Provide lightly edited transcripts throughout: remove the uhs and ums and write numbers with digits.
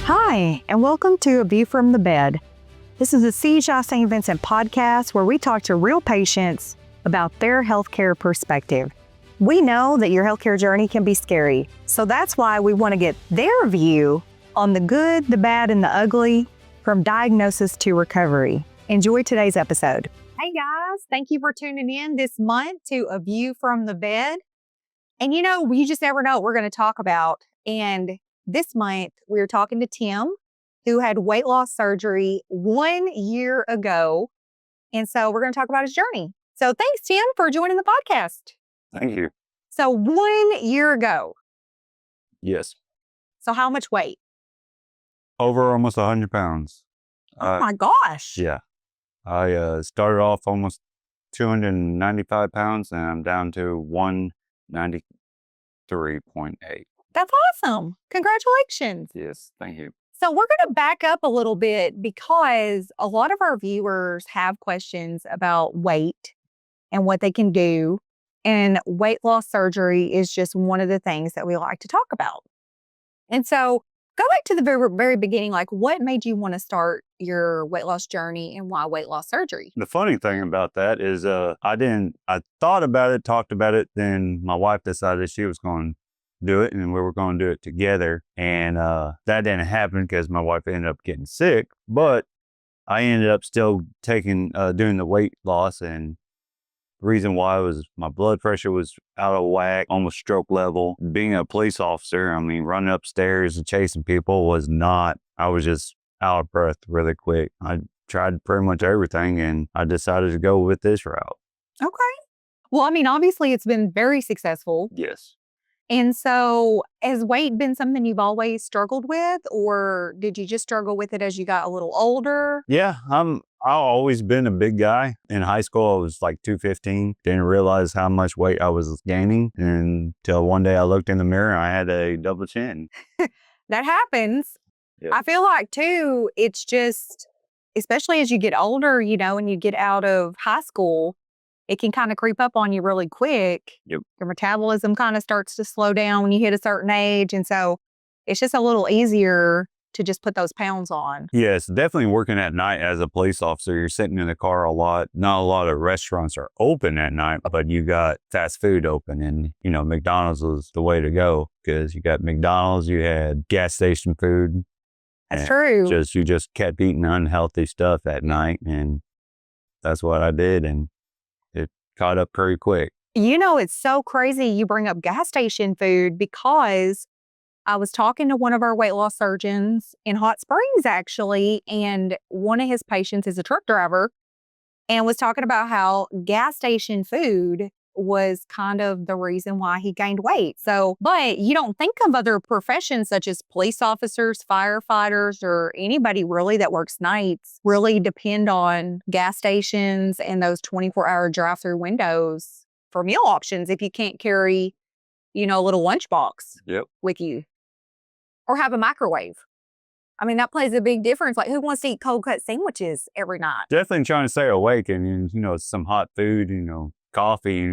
Hi, and welcome to A View from the Bed. This is a CHI St. Vincent podcast where we talk to real patients about their healthcare perspective. We know that your healthcare journey can be scary, so that's why we want to get their view on the good, the bad, and the ugly from diagnosis to recovery. Enjoy today's episode. Hey guys, thank you for tuning in this month to A View from the Bed. And you just never know what we're going to talk about. And this month, we were talking to Tim, who had weight loss surgery 1 year ago. And so we're going to talk about his journey. So thanks, Tim, for joining the podcast. Thank you. So 1 year ago. Yes. So how much weight? Over almost 100 pounds. Oh my gosh. Yeah. I started off almost 295 pounds and I'm down to 193.8. That's awesome. Congratulations. Yes, thank you. So we're going to back up a little bit because a lot of our viewers have questions about weight and what they can do. And weight loss surgery is just one of the things that we like to talk about. And so go back to the very, very beginning. Like, what made you want to start your weight loss journey and why weight loss surgery? The funny thing about that is I thought about it, talked about it. Then my wife decided she was going to do it and we were going to do it together. And that didn't happen because my wife ended up getting sick. But I ended up still doing the weight loss. And the reason why was my blood pressure was out of whack, almost stroke level. Being a police officer, running upstairs and chasing people I was just out of breath really quick. I tried pretty much everything and I decided to go with this route. Okay. Well, obviously it's been very successful. Yes. And so has weight been something you've always struggled with, or did you just struggle with it as you got a little older? Yeah, I've always been a big guy. In high school, I was like 215. Didn't realize how much weight I was gaining until one day I looked in the mirror and I had a double chin. That happens. Yep. I feel like, too, it's just, especially as you get older, and you get out of high school, it can kind of creep up on you really quick. Yep. Your metabolism kind of starts to slow down when you hit a certain age. And so it's just a little easier to just put those pounds on. Yes, definitely working at night as a police officer. You're sitting in the car a lot. Not a lot of restaurants are open at night, but you got fast food open. And, McDonald's was the way to go because you got McDonald's, you had gas station food. That's true. You just kept eating unhealthy stuff at night. And that's what I did. And it caught up pretty quick. It's so crazy you bring up gas station food because I was talking to one of our weight loss surgeons in Hot Springs, actually, and one of his patients is a truck driver and was talking about how gas station food was kind of the reason why he gained weight. But you don't think of other professions such as police officers, firefighters, or anybody really that works nights really depend on gas stations and those 24-hour drive-through windows for meal options if you can't carry, a little lunchbox with you or have a microwave. That plays a big difference. Like, who wants to eat cold cut sandwiches every night? Definitely trying to stay awake and, some hot food, coffee,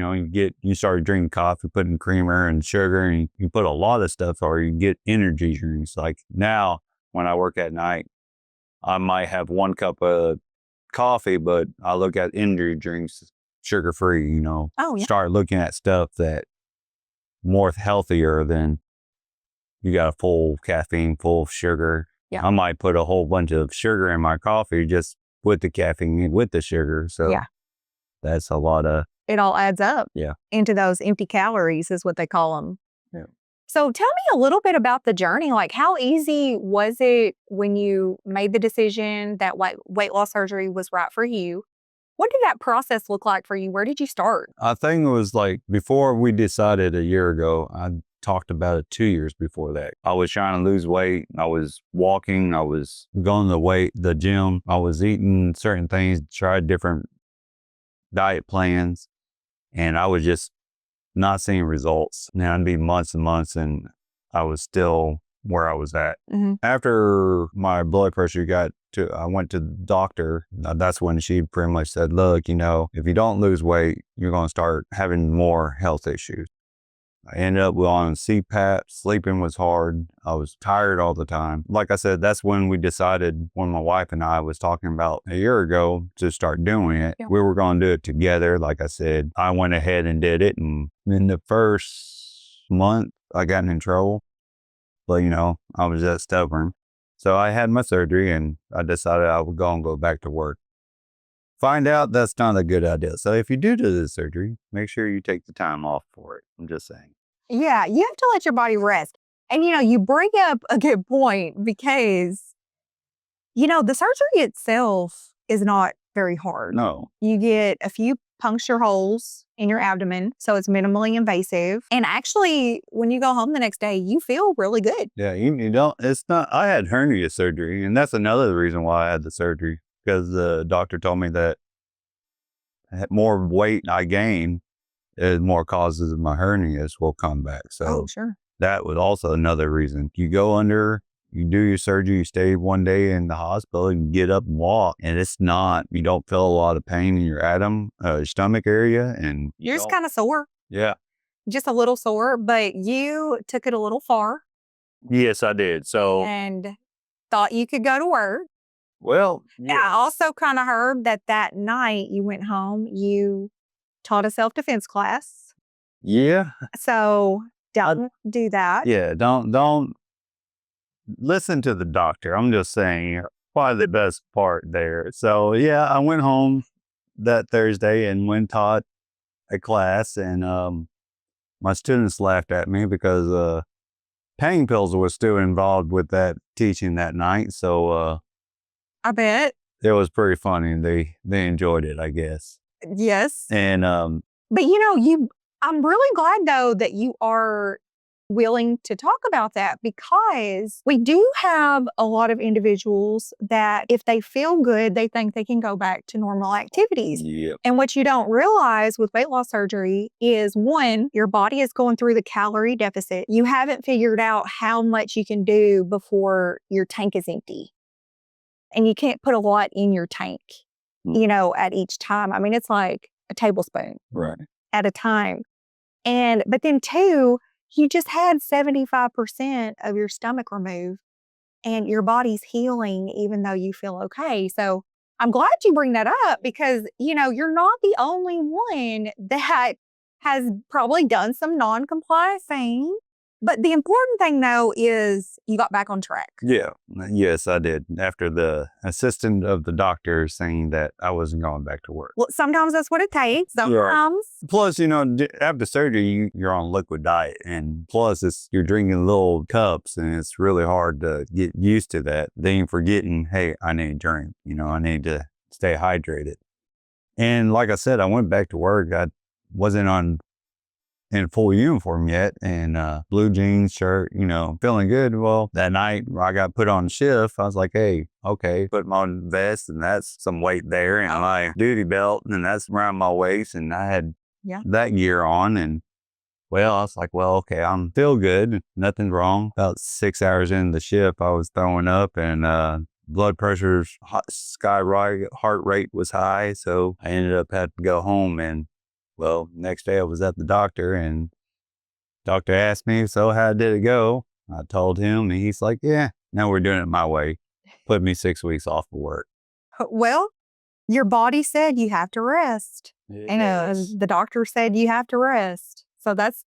you start drinking coffee, putting creamer and sugar, and you put a lot of stuff, or you get energy drinks. Like now, when I work at night, I might have 1 cup of coffee, but I look at energy drinks, sugar-free, Oh, yeah. Start looking at stuff that more healthier than you got a full caffeine, full of sugar. Yeah. I might put a whole bunch of sugar in my coffee just with the caffeine, with the sugar. So yeah. That's a lot of... It all adds up into those empty calories is what they call them. Yeah. So tell me a little bit about the journey. Like, how easy was it when you made the decision that weight loss surgery was right for you? What did that process look like for you? Where did you start? I think it was like before we decided a year ago, I talked about it 2 years before that. I was trying to lose weight. I was walking. I was going to the gym. I was eating certain things, tried different diet plans. And I was just not seeing results. Now it'd be months and months and I was still where I was at. Mm-hmm. After my blood pressure I went to the doctor. That's when she pretty much said, look, if you don't lose weight, you're going to start having more health issues. I ended up on CPAP. Sleeping was hard. I was tired all the time. Like I said, that's when we decided, when my wife and I was talking about a year ago, to start doing it. Yeah. We were going to do it together. Like I said, I went ahead and did it. And in the first month, I got in trouble. But, I was that stubborn. So I had my surgery and I decided I would go back to work. Find out that's not a good idea. So if you do the surgery, make sure you take the time off for it. I'm just saying. Yeah, you have to let your body rest. And, you bring up a good point because, the surgery itself is not very hard. No. You get a few puncture holes in your abdomen, so it's minimally invasive. And actually, when you go home the next day, you feel really good. Yeah, you don't, it's not, I had hernia surgery, and that's another reason why I had the surgery, because the doctor told me that more weight I gain, more causes of my hernias will come back. So sure. That was also another reason. You go under, you do your surgery, you stay one day in the hospital, and get up and walk, and you don't feel a lot of pain in your stomach area, and You're just kind of sore. Yeah. Just a little sore, but you took it a little far. Yes, I did. So, and thought you could go to work. well, I also kind of heard that night you went home, you taught a self-defense class. Yeah. So don't do that. Yeah. Don't listen to the doctor. I'm just saying, probably the best part there. So yeah, I went home that Thursday and went taught a class, and my students laughed at me because pain pills were still involved with that teaching that night. So I bet. It was pretty funny. They enjoyed it, I guess. Yes. And but I'm really glad though that you are willing to talk about that, because we do have a lot of individuals that if they feel good, they think they can go back to normal activities. Yep. And what you don't realize with weight loss surgery is, one, your body is going through the calorie deficit. You haven't figured out how much you can do before your tank is empty. And you can't put a lot in your tank, at each time. I mean, it's like a tablespoon at a time. But then two, you just had 75% of your stomach removed and your body's healing even though you feel okay. So I'm glad you bring that up because, you're not the only one that has probably done some non-compliant things. But the important thing, though, is you got back on track. Yeah. Yes, I did. After the assistant of the doctor saying that I wasn't going back to work. Well, sometimes that's what it takes. Sometimes. Yeah. Plus, after surgery, you're on liquid diet. And plus, you're drinking little cups, and it's really hard to get used to that. Then you're forgetting, hey, I need a drink. I need to stay hydrated. And like I said, I went back to work. I wasn't in full uniform yet, and blue jeans, shirt, feeling good. Well, that night I got put on shift. I was like, hey, okay, put my vest, and that's some weight there, and my duty belt, and that's around my waist, and I had that gear on, and I was like, well, okay, I'm feel good, nothing's wrong. About 6 hours into the shift, I was throwing up, and blood pressure's skyrocket, heart rate was high, so I ended up having to go home. And next day I was at the doctor, and doctor asked me, so how did it go? I told him, and he's like, yeah, now we're doing it my way. Put me 6 weeks off of work. Well, your body said you have to rest. The doctor said you have to rest. So that's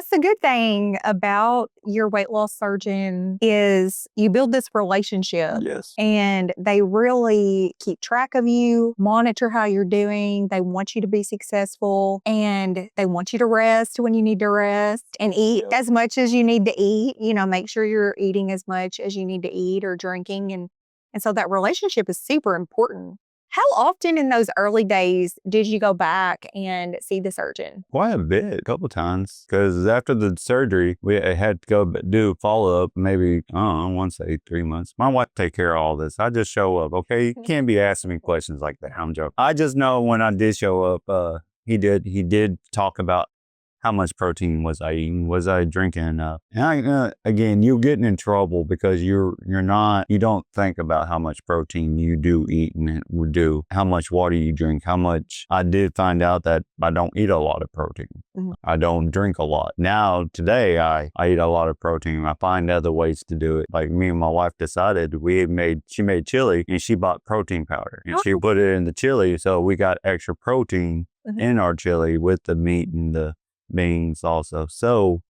the good thing about your weight loss surgeon is you build this relationship. Yes. And they really keep track of you, monitor how you're doing. They want you to be successful, and they want you to rest when you need to rest and eat as much as you need to eat. Make sure you're eating as much as you need to eat or drinking. And so that relationship is super important. How often in those early days did you go back and see the surgeon? Quite a bit, a couple of times. Because after the surgery, I had to go do follow-up, maybe, I want to say 3 months. My wife take care of all this. I just show up, okay? You can't be asking me questions like that. I'm joking. I just know when I did show up, he did talk about how much protein was I eating? Was I drinking enough? And again, you're getting in trouble because you don't think about how much protein you do eat and do, how much water you drink, how much. I did find out that I don't eat a lot of protein. Mhm. I don't drink a lot. Now, today, I eat a lot of protein. I find other ways to do it. Like me and my wife decided she made chili and she bought protein powder and she put it in the chili. So we got extra protein in our chili with the meat and the beans also. So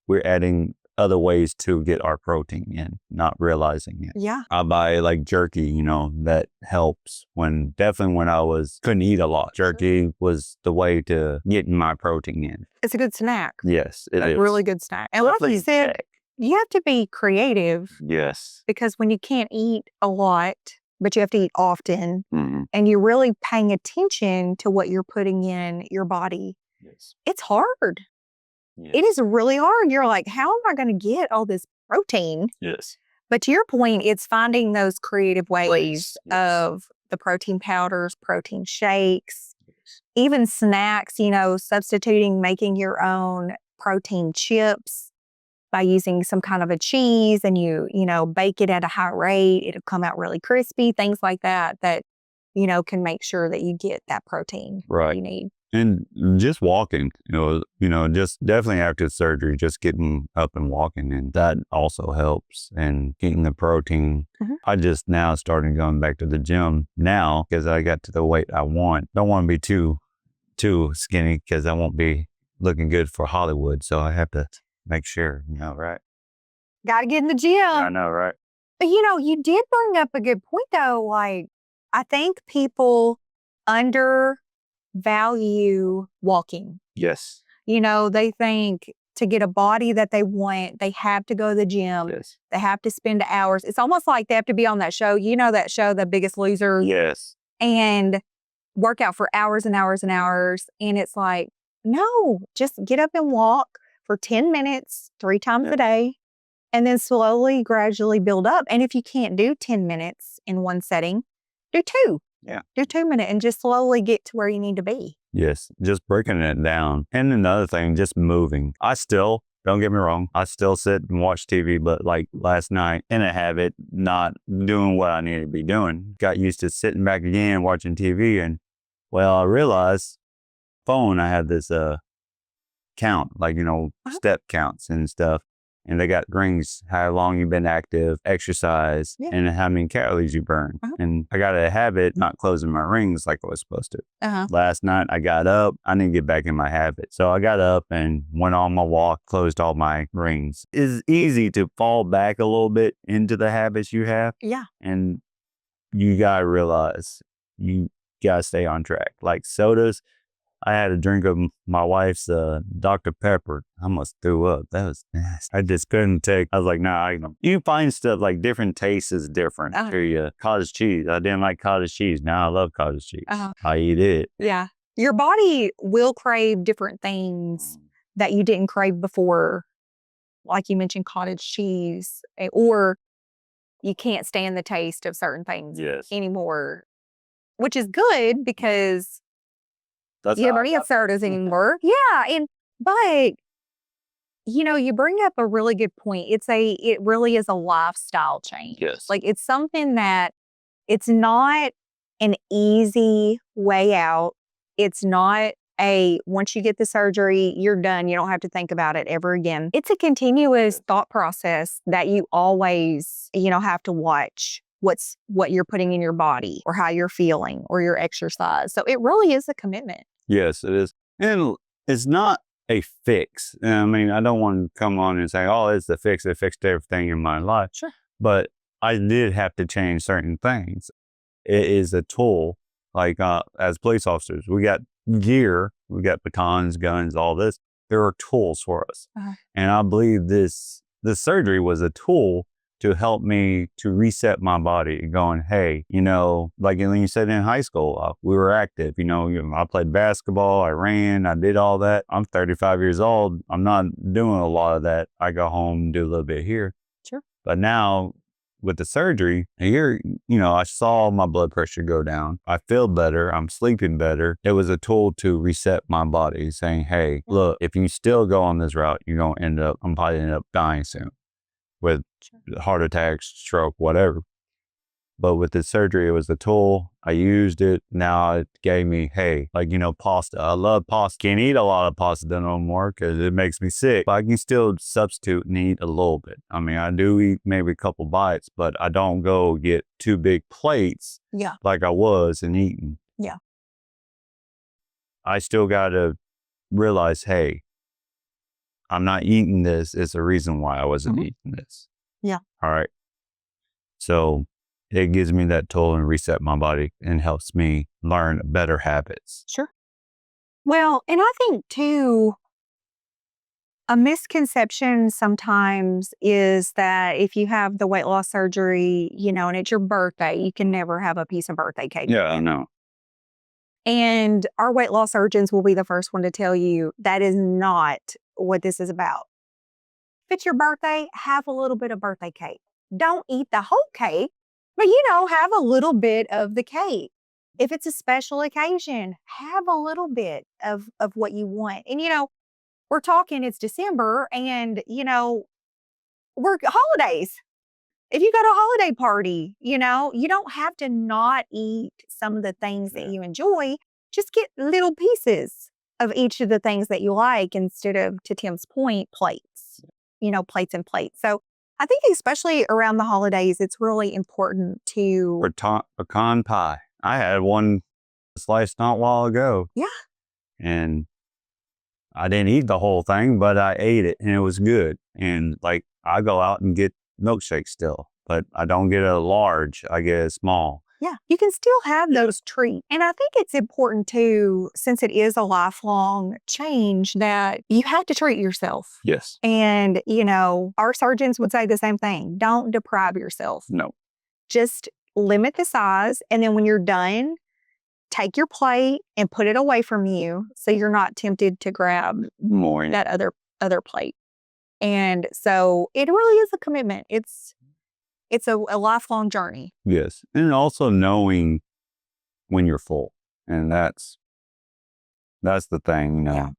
we're adding other ways to get our protein in, not realizing it. Yeah. I buy like jerky, that helps definitely when I couldn't eat a lot. Jerky was the way to get my protein in. It's a good snack. Yes, it is. Really good snack. And like you said, you have to be creative. Yes. Because when you can't eat a lot, but you have to eat often, Mm-hmm. and you're really paying attention to what you're putting in your body, Yes. it's hard. Yes. It is really hard. You're like, how am I going to get all this protein? Yes. But to your point, it's finding those creative ways Yes. of the protein powders, protein shakes, even snacks, substituting, making your own protein chips by using some kind of a cheese, and you bake it at a high rate. It'll come out really crispy, things like that, can make sure that you get that protein you need. And just walking, just definitely after surgery, just getting up and walking, and that also helps. And getting the protein. Mm-hmm. I just now started going back to the gym now because I got to the weight I want. Don't want to be too skinny because I won't be looking good for Hollywood. So I have to make sure, right? Got to get in the gym. I know, right? But you did bring up a good point though. Like, I think people undervalue walking. Yes. They think to get a body that they want, they have to go to the gym. Yes. They have to spend hours. It's almost like they have to be on that show. That show, The Biggest Loser? Yes. And work out for hours and hours and hours. And it's like, no, just get up and walk for 10 minutes, 3 times a day, and then slowly, gradually build up. And if you can't do 10 minutes in one setting, do 2. Yeah. Do 2 minutes and just slowly get to where you need to be. Yes. Just breaking it down. And another thing, just moving. Don't get me wrong, I still sit and watch TV, but like last night, in a habit, not doing what I needed to be doing. Got used to sitting back again, watching TV. And I realized phone, I had this count, like, step counts and stuff. And they got rings, how long you've been active, exercise, and how many calories you burn. And I got a habit not closing my rings like I was supposed to. Last night, I got up. I didn't get back in my habit. So I got up and went on my walk, closed all my rings. It's easy to fall back a little bit into the habits you have. Yeah. And you got to realize you got to stay on track. Like sodas, I had a drink of my wife's Dr. Pepper. I almost threw up. That was nasty. I just couldn't take. I was like, nah. You find stuff like different tastes is different to you. Cottage cheese. I didn't like cottage cheese. Now I love cottage cheese. I eat it. Yeah. Your body will crave different things that you didn't crave before. Like you mentioned, cottage cheese, or you can't stand the taste of certain things anymore, which is good because you don't eat sodas anymore. Yeah. But you bring up a really good point. It really is a lifestyle change. Yes. Like it's something that it's not an easy way out. It's not once you get the surgery, you're done. You don't have to think about it ever again. It's a continuous thought process that you always, have to watch what you're putting in your body or how you're feeling or your exercise. So it really is a commitment. Yes, it is. And it's not a fix. I mean, I don't want to come on and say, oh, it's the fix. It fixed everything in my life. Sure. But I did have to change certain things. It is a tool. Like as police officers, we got gear, we got batons, guns, all this. There are tools for us. And I believe the surgery was a tool to help me to reset my body and going, hey, like when you said in high school, we were active, I played basketball, I ran, I did all that. I'm 35 years old. I'm not doing a lot of that. I go home and do a little bit here. Sure. But now with the surgery, I saw my blood pressure go down. I feel better. I'm sleeping better. It was a tool to reset my body, saying, hey, look, if you still go on this route, I'm probably end up dying soon with heart attack, stroke, whatever. But with the surgery, it was a tool. I used it. Now it gave me, hey, pasta. I love pasta. Can't eat a lot of pasta no more because it makes me sick. But I can still substitute and eat a little bit. I mean, I do eat maybe a couple bites, but I don't go get 2 big plates like I was and eating. Yeah. I still got to realize, hey, I'm not eating this. It's a reason why I wasn't eating this. Yeah. All right. So it gives me that tool and reset my body and helps me learn better habits. Sure. Well, and I think too, a misconception sometimes is that if you have the weight loss surgery, and it's your birthday, you can never have a piece of birthday cake. Yeah, I know. And our weight loss surgeons will be the first one to tell you that is not what this is about. If it's your birthday, have a little bit of birthday cake. Don't eat the whole cake, but have a little bit of the cake. If it's a special occasion, have a little bit of what you want. And we're talking, it's December and we're holidays. If you go to a holiday party, you don't have to not eat some of the things that you enjoy. Just get little pieces of each of the things that you like instead of, to Tim's point, plates, plates and plates. So I think especially around the holidays, it's really important to... Pecan pie. I had one sliced not long ago. Yeah. And I didn't eat the whole thing, but I ate it and it was good. And I go out and get milkshakes still, but I don't get a large, I get a small. Yeah, you can still have those treats. And I think it's important too, since it is a lifelong change, that you have to treat yourself. Yes. And, our surgeons would say the same thing. Don't deprive yourself. No. Just limit the size. And then when you're done, take your plate and put it away from you so you're not tempted to grab more that other plate. And so it really is a commitment. It's a lifelong journey. Yes. And also knowing when you're full. And that's the thing,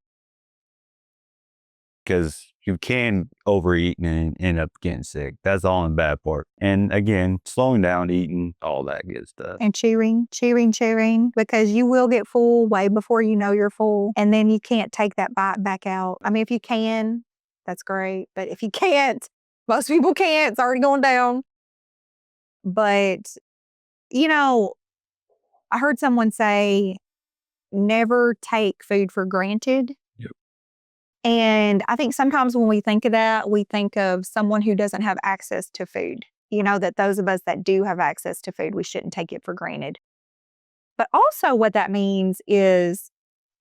because you can overeat and end up getting sick. That's all in the bad part. And again, slowing down, eating, all that good stuff. And chewing, because you will get full way before you know you're full. And then you can't take that bite back out. I mean, if you can, that's great. But if you can't, most people can't. It's already going down. But, I heard someone say, never take food for granted. Yep. And I think sometimes when we think of that, we think of someone who doesn't have access to food. That those of us that do have access to food, we shouldn't take it for granted. But also what that means is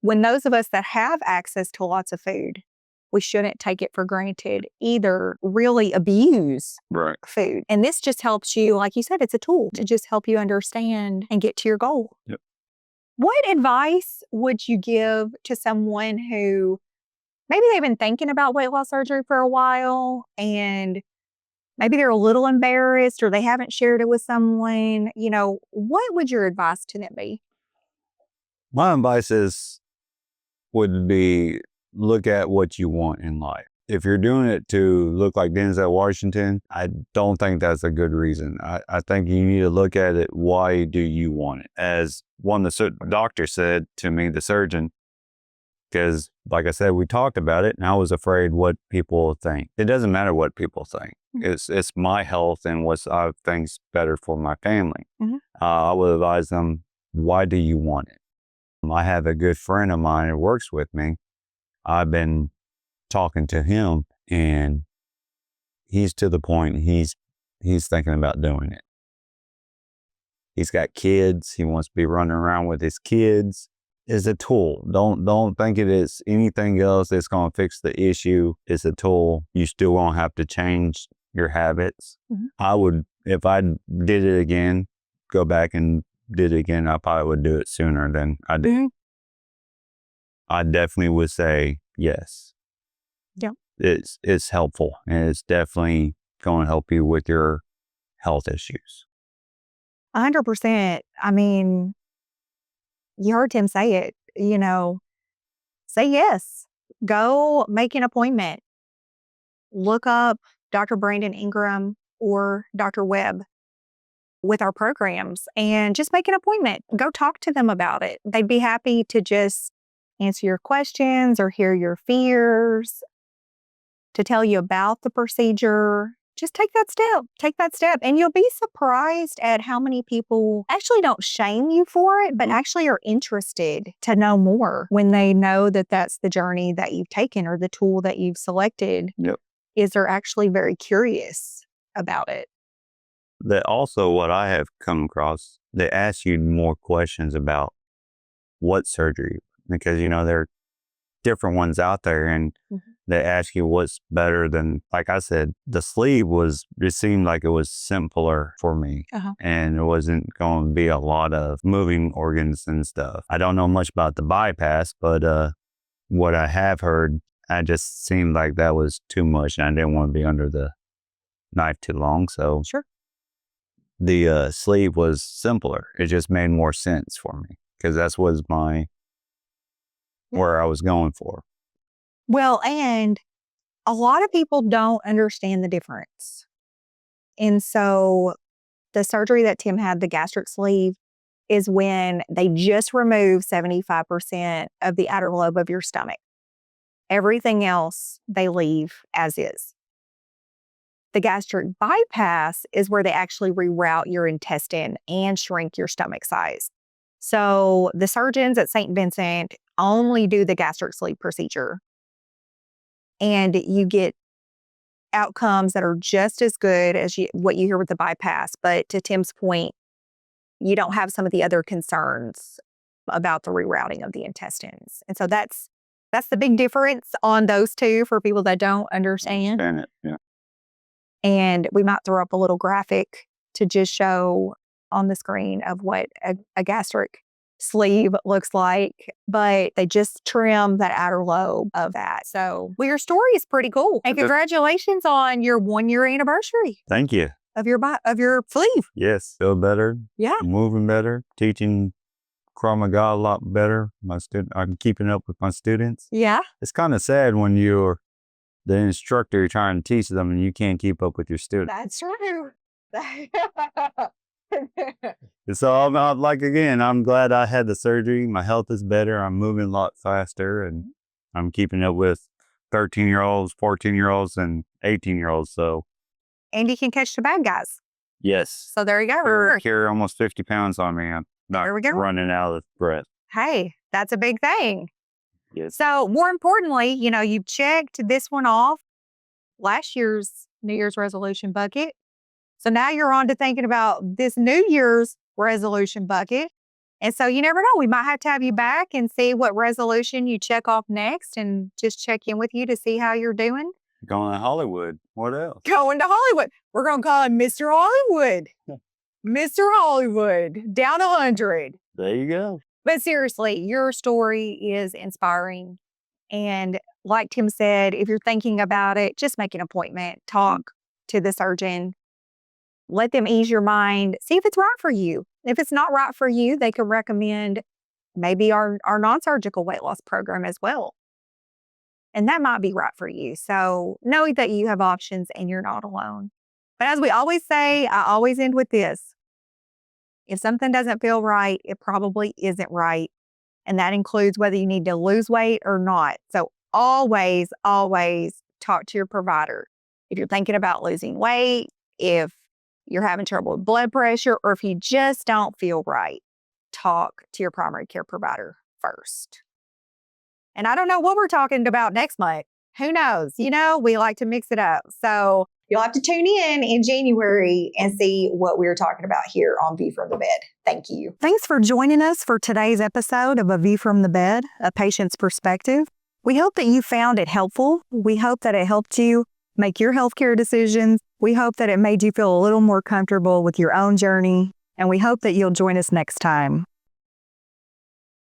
when those of us that have access to lots of food, we shouldn't take it for granted, either really abuse food. And this just helps you, like you said, it's a tool to just help you understand and get to your goal. Yep. What advice would you give to someone who maybe they've been thinking about weight loss surgery for a while and maybe they're a little embarrassed or they haven't shared it with someone? What would your advice to them be? My advice would be, look at what you want in life. If you're doing it to look like Denzel Washington, I don't think that's a good reason. I think you need to look at it, why do you want it? As one of the doctors said to me, the surgeon, because like I said, we talked about it and I was afraid what people think. It doesn't matter what people think. Mm-hmm. It's my health and what I think's better for my family. Mm-hmm. I would advise them, why do you want it? I have a good friend of mine who works with me. I've been talking to him and he's to the point he's thinking about doing it. He's got kids. He wants to be running around with his kids. It's a tool. Don't think it is anything else that's going to fix the issue. It's a tool. You still won't have to change your habits. Mm-hmm. I would, if I did it again, go back and did it again, I probably would do it sooner than I did. Mm-hmm. I definitely would say yes. Yeah. It's helpful and it's definitely going to help you with your health issues. 100%. I mean, you heard Tim say it, say yes. Go make an appointment. Look up Dr. Brandon Ingram or Dr. Webb with our programs and just make an appointment. Go talk to them about it. They'd be happy to just answer your questions or hear your fears, to tell you about the procedure. Just take that step. Take that step. And you'll be surprised at how many people actually don't shame you for it, but actually are interested to know more when they know that that's the journey that you've taken or the tool that you've selected. Yep. Is they're actually very curious about it. That also what I have come across, they ask you more questions about what surgery, because, there are different ones out there, and they ask you what's better than, like I said, the sleeve it seemed like it was simpler for me, and it wasn't going to be a lot of moving organs and stuff. I don't know much about the bypass, but what I have heard, I just seemed like that was too much, and I didn't want to be under the knife too long. So Sure. The sleeve was simpler. It just made more sense for me because that's was where I was going for. Well, and a lot of people don't understand the difference. And so the surgery that Tim had, the gastric sleeve, is when they just remove 75% of the outer lobe of your stomach. Everything else they leave as is. The gastric bypass is where they actually reroute your intestine and shrink your stomach size. So the surgeons at St. Vincent only do the gastric sleeve procedure. And you get outcomes that are just as good as what you hear with the bypass. But to Tim's point, you don't have some of the other concerns about the rerouting of the intestines. And so that's the big difference on those two for people that don't understand. Understand it, yeah. And we might throw up a little graphic to just show on the screen of what a gastric sleeve looks like, but they just trim that outer lobe of that. So, well, your story is pretty cool. And congratulations on your 1-year anniversary Thank you. of your sleeve. Yes, feel better. Yeah. Moving better, teaching Krav Maga a lot better. I'm keeping up with my students. Yeah. It's kind of sad when you're the instructor trying to teach them and you can't keep up with your students. That's true. So I'm glad I had the surgery. My health is better. I'm moving a lot faster, and I'm keeping up with 13-year-olds, 14-year-olds, and 18-year-olds. So, and you can catch the bad guys. yes. So there you go. Carry almost 50 pounds on me. I'm not There we go. running out of breath. Hey, that's a big thing. Yes. So more importantly, you've checked this one off, last year's New Year's resolution bucket. So now you're on to thinking about this New Year's resolution bucket. And so you never know, we might have to have you back and see what resolution you check off next and just check in with you to see how you're doing. Going to Hollywood. What else? Going to Hollywood. We're going to call him Mr. Hollywood. Mr. Hollywood, down 100. There you go. But seriously, your story is inspiring. And like Tim said, if you're thinking about it, just make an appointment, talk to the surgeon, let them ease your mind, see if it's right for you. If it's not right for you, they can recommend maybe our non-surgical weight loss program as well. And that might be right for you. So know that you have options and you're not alone. But as we always say, I always end with this. If something doesn't feel right, it probably isn't right. And that includes whether you need to lose weight or not. So always, always talk to your provider. If you're thinking about losing weight, if you're having trouble with blood pressure, or if you just don't feel right, talk to your primary care provider first. And I don't know what we're talking about next month. Who knows? We like to mix it up. So you'll have to tune in January and see what we're talking about here on View from the Bed. Thank you. Thanks for joining us for today's episode of A View from the Bed, A Patient's Perspective. We hope that you found it helpful. We hope that it helped you make your healthcare decisions. We hope that it made you feel a little more comfortable with your own journey. And we hope that you'll join us next time.